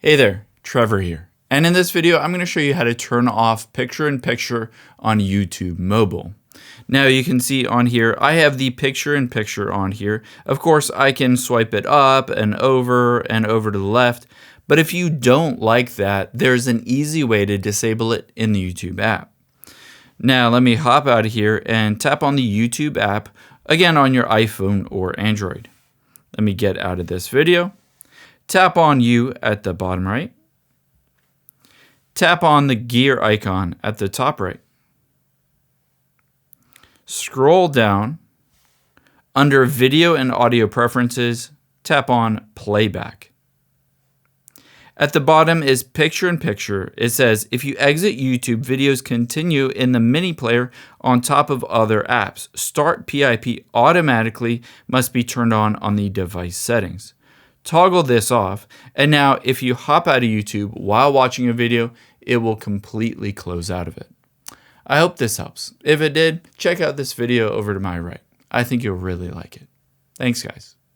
Hey there, Trevor here. And in this video, I'm going to show you how to turn off picture-in-picture on YouTube mobile. Now you can see on here, I have the picture-in-picture on here. Of course, I can swipe it up and over to the left. But if you don't like that, there's an easy way to disable it in the YouTube app. Now let me hop out of here and tap on the YouTube app, again on your iPhone or Android. Let me get out of this video. Tap on You at the bottom right. Tap on the gear icon at the top right. Scroll down. Under Video and Audio Preferences, tap on Playback. At the bottom is Picture-in-Picture. It says, if you exit YouTube, videos continue in the mini player on top of other apps. Start PIP automatically must be turned on the device settings. Toggle this off, and now if you hop out of YouTube while watching a video, it will completely close out of it. I hope this helps. If it did, check out this video over to my right. I think you'll really like it. Thanks, guys.